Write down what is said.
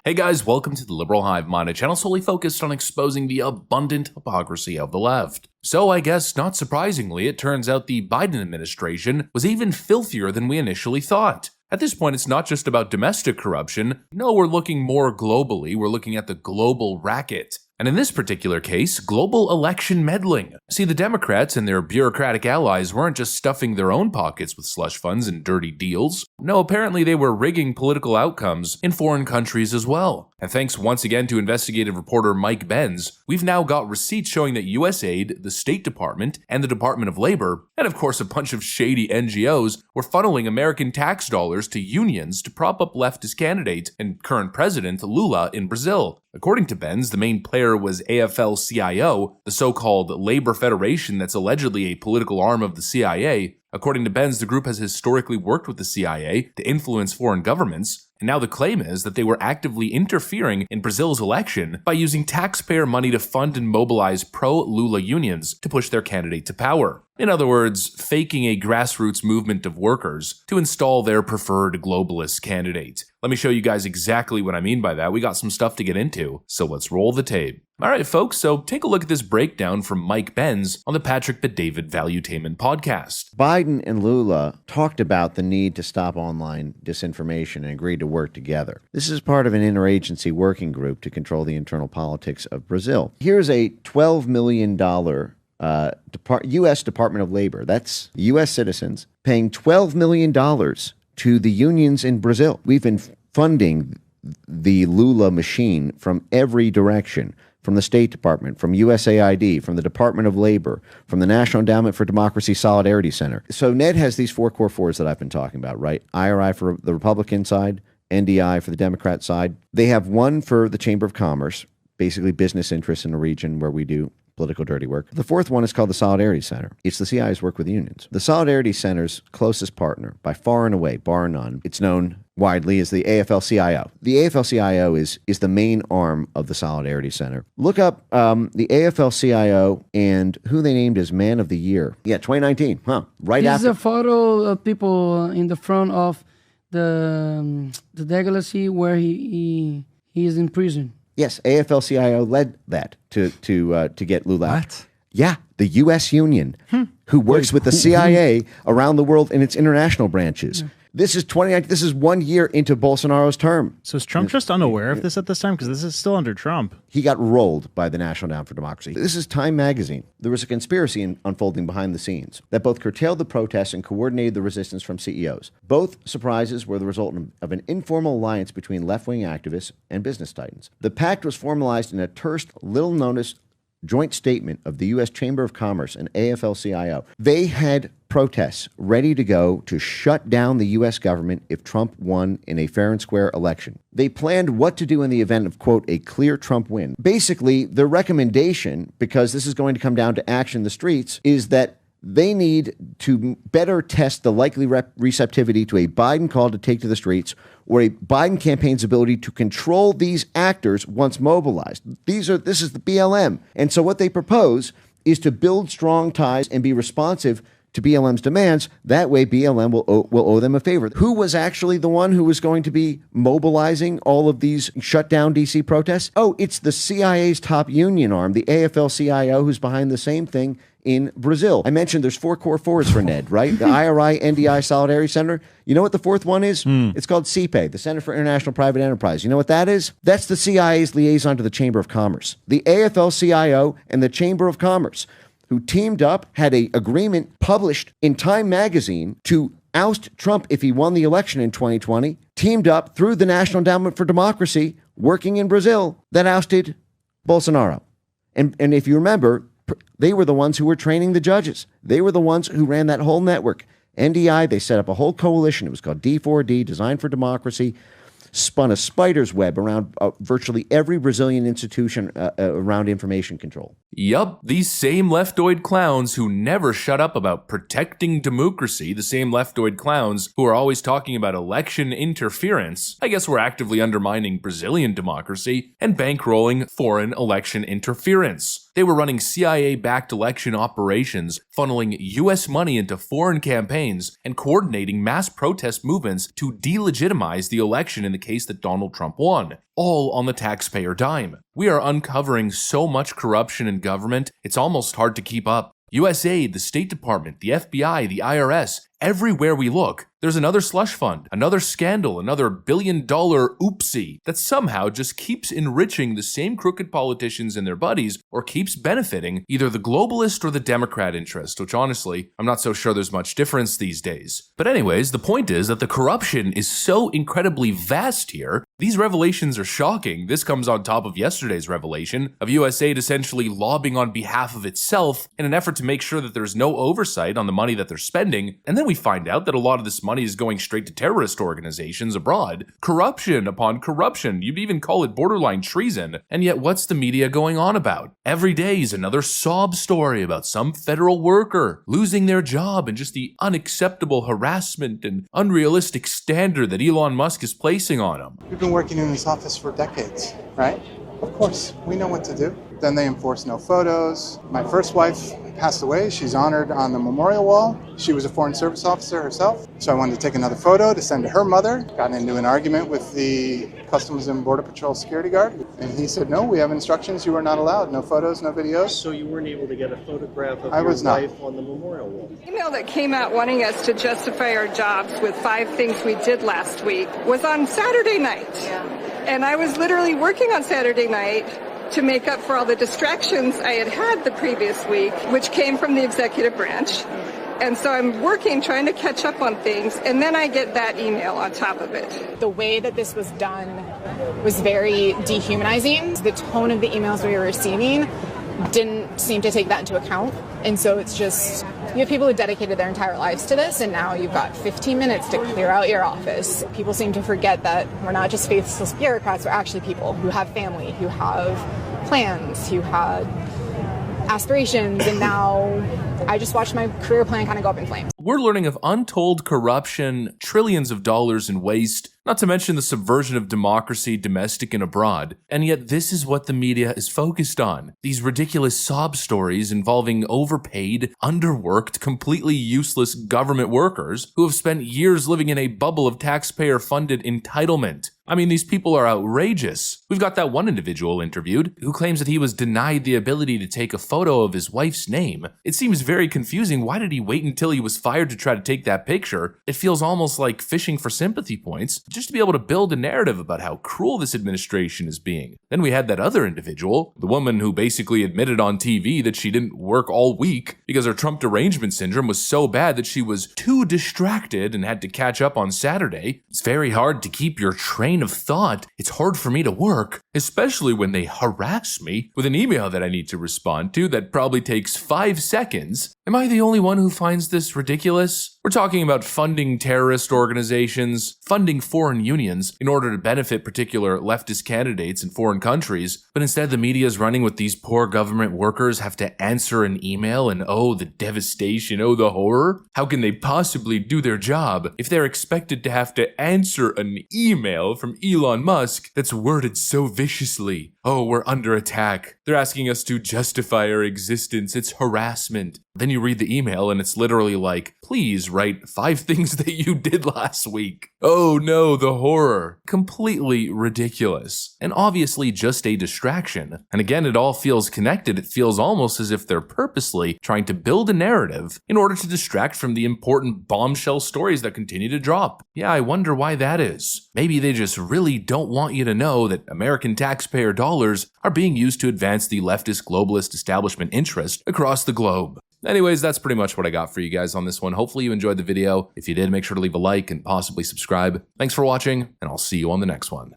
Hey guys, welcome to the Liberal Hive Mind, a channel solely focused on exposing the abundant hypocrisy of the left. So I guess, not surprisingly, it turns out the Biden administration was even filthier than we initially thought. At this point, it's not just about domestic corruption. No, we're looking more globally. We're looking at the global racket. And in this particular case, global election meddling. See, the Democrats and their bureaucratic allies weren't just stuffing their own pockets with slush funds and dirty deals. No, apparently they were rigging political outcomes in foreign countries as well. And thanks once again to investigative reporter Mike Benz, we've now got receipts showing that USAID, the State Department, and the Department of Labor, and of course a bunch of shady NGOs, were funneling American tax dollars to unions to prop up leftist candidate and current president Lula in Brazil. According to Benz, the main player was AFL-CIO, the so-called labor federation that's allegedly a political arm of the CIA. According to Benz, the group has historically worked with the CIA to influence foreign governments, and now the claim is that they were actively interfering in Brazil's election by using taxpayer money to fund and mobilize pro-Lula unions to push their candidate to power. In other words, faking a grassroots movement of workers to install their preferred globalist candidate. Let me show you guys exactly what I mean by that. We got some stuff to get into, so let's roll the tape. Alright folks, so take a look at this breakdown from Mike Benz on the Patrick Bet-David Valuetainment podcast. Biden and Lula talked about the need to stop online disinformation and agreed to work together. This is part of an interagency working group to control the internal politics of Brazil. Here's a $12 million U.S. Department of Labor, that's U.S. citizens, paying $12 million to the unions in Brazil. We've been funding the Lula machine from every direction, from the State Department, from USAID, from the Department of Labor, from the National Endowment for Democracy Solidarity Center. So Ned has these four core fours that I've been talking about, right? IRI for the Republican side, NDI for the Democrat side. They have one for the Chamber of Commerce, basically business interests in the region where we do political dirty work. The fourth one is called the Solidarity Center. It's the CIA's work with unions. The Solidarity Center's closest partner, by far and away, bar none, it's known widely as the AFL-CIO. The AFL-CIO is the main arm of the Solidarity Center. Look up the AFL-CIO and who they named as Man of the Year. Yeah, 2019, right this after. This is a photo of people in the front of the legacy where he is in prison. Yes, AFL-CIO led that to get Lula out. What? Yeah, the U.S. Union, who works with the CIA around the world in its international branches. This is 1 year into Bolsonaro's term. So is Trump just unaware of this at this time? Because this is still under Trump. He got rolled by the National Endowment for Democracy. This is Time magazine. There was a conspiracy unfolding behind the scenes that both curtailed the protests and coordinated the resistance from CEOs. Both surprises were the result of an informal alliance between left-wing activists and business titans. The pact was formalized in a terse, little-noticed joint statement of the U.S. Chamber of Commerce and AFL-CIO. They had protests ready to go to shut down the U.S. government if Trump won in a fair and square election. They planned what to do in the event of, quote, a clear Trump win. Basically, their recommendation, because this is going to come down to action in the streets, is that they need to better test the likely receptivity to a Biden call to take to the streets or a Biden campaign's ability to control these actors once mobilized. This is the BLM. And so what they propose is to build strong ties and be responsive to BLM's demands. That way, BLM will owe them a favor. Who was actually the one who was going to be mobilizing all of these shutdown DC protests? Oh, it's the CIA's top union arm, the AFL-CIO, who's behind the same thing in Brazil. I mentioned there's four core fours for Ned, right? The IRI, NDI, Solidarity Center. You know what the fourth one is? It's called CPA, the Center for International Private Enterprise. You know what that is? That's the CIA's liaison to the Chamber of Commerce. The AFL-CIO and the Chamber of Commerce, who teamed up, had an agreement published in Time magazine to oust Trump if he won the election in 2020, teamed up through the National Endowment for Democracy, working in Brazil, that ousted Bolsonaro. And if you remember, they were the ones who were training the judges. They were the ones who ran that whole network. NDI, they set up a whole coalition. It was called D4D, Designed for Democracy, spun a spider's web around virtually every Brazilian institution around information control. Yup, these same leftoid clowns who never shut up about protecting democracy, the same leftoid clowns who are always talking about election interference, I guess we're actively undermining Brazilian democracy and bankrolling foreign election interference. They were running CIA-backed election operations, funneling US money into foreign campaigns, and coordinating mass protest movements to delegitimize the election in the case that Donald Trump won, all on the taxpayer dime. We are uncovering so much corruption in government, it's almost hard to keep up. USAID, the State Department, the FBI, the IRS, everywhere we look, there's another slush fund, another scandal, another billion-dollar oopsie that somehow just keeps enriching the same crooked politicians and their buddies, or keeps benefiting either the globalist or the Democrat interest, which honestly, I'm not so sure there's much difference these days. But anyways, the point is that the corruption is so incredibly vast here. These revelations are shocking. This comes on top of yesterday's revelation of USAID essentially lobbying on behalf of itself in an effort to make sure that there's no oversight on the money that they're spending, and then we find out that a lot of this money is going straight to terrorist organizations abroad. Corruption upon corruption. You'd even call it borderline treason. And yet what's the media going on about? Every day is another sob story about some federal worker losing their job and just the unacceptable harassment and unrealistic standard that Elon Musk is placing on him. We've been working in this office for decades, right? Of course, we know what to do. Then they enforce no photos. My first wife passed away. She's honored on the memorial wall. She was a Foreign Service officer herself. So I wanted to take another photo to send to her mother. Got into an argument with the Customs and Border Patrol security guard. And he said, no, we have instructions. You are not allowed. No photos, no videos. So you weren't able to get a photograph of your wife on the memorial wall? Email that came out wanting us to justify our jobs with 5 things we did last week was on Saturday night. And I was literally working on Saturday night to make up for all the distractions I had had the previous week, which came from the executive branch. And so I'm working, trying to catch up on things, and then I get that email on top of it. The way that this was done was very dehumanizing. The tone of the emails we were receiving didn't seem to take that into account. And so it's just, you have people who dedicated their entire lives to this, and now you've got 15 minutes to clear out your office. People seem to forget that we're not just faithless bureaucrats, we're actually people who have family, who have plans, who had aspirations, and now I just watched my career plan kind of go up in flames. We're learning of untold corruption, trillions of dollars in waste, not to mention the subversion of democracy, domestic and abroad. And yet this is what the media is focused on. These ridiculous sob stories involving overpaid, underworked, completely useless government workers who have spent years living in a bubble of taxpayer-funded entitlement. I mean, these people are outrageous. We've got that one individual interviewed who claims that he was denied the ability to take a photo of his wife's name. It seems very confusing. Why did he wait until he was fired to try to take that picture? It feels almost like fishing for sympathy points, just to be able to build a narrative about how cruel this administration is being. Then we had that other individual, the woman who basically admitted on TV that she didn't work all week because her Trump derangement syndrome was so bad that she was too distracted and had to catch up on Saturday. It's very hard to keep your train of thought. It's hard for me to work, especially when they harass me with an email that I need to respond to that probably takes 5 seconds. Am I the only one who finds this ridiculous? We're talking about funding terrorist organizations, funding foreign unions in order to benefit particular leftist candidates in foreign countries, but instead the media is running with these poor government workers have to answer an email, and oh, the devastation, oh, the horror. How can they possibly do their job if they're expected to have to answer an email from Elon Musk that's worded so viciously? Oh, we're under attack. They're asking us to justify our existence. It's harassment. Then you read the email and it's literally like, please write 5 things that you did last week. Oh no, the horror. Completely ridiculous. And obviously just a distraction. And again, it all feels connected. It feels almost as if they're purposely trying to build a narrative in order to distract from the important bombshell stories that continue to drop. Yeah, I wonder why that is. Maybe they just really don't want you to know that American taxpayer dollars are being used to advance the leftist globalist establishment interest across the globe. Anyways, that's pretty much what I got for you guys on this one. Hopefully you enjoyed the video. If you did, make sure to leave a like and possibly subscribe. Thanks for watching, and I'll see you on the next one.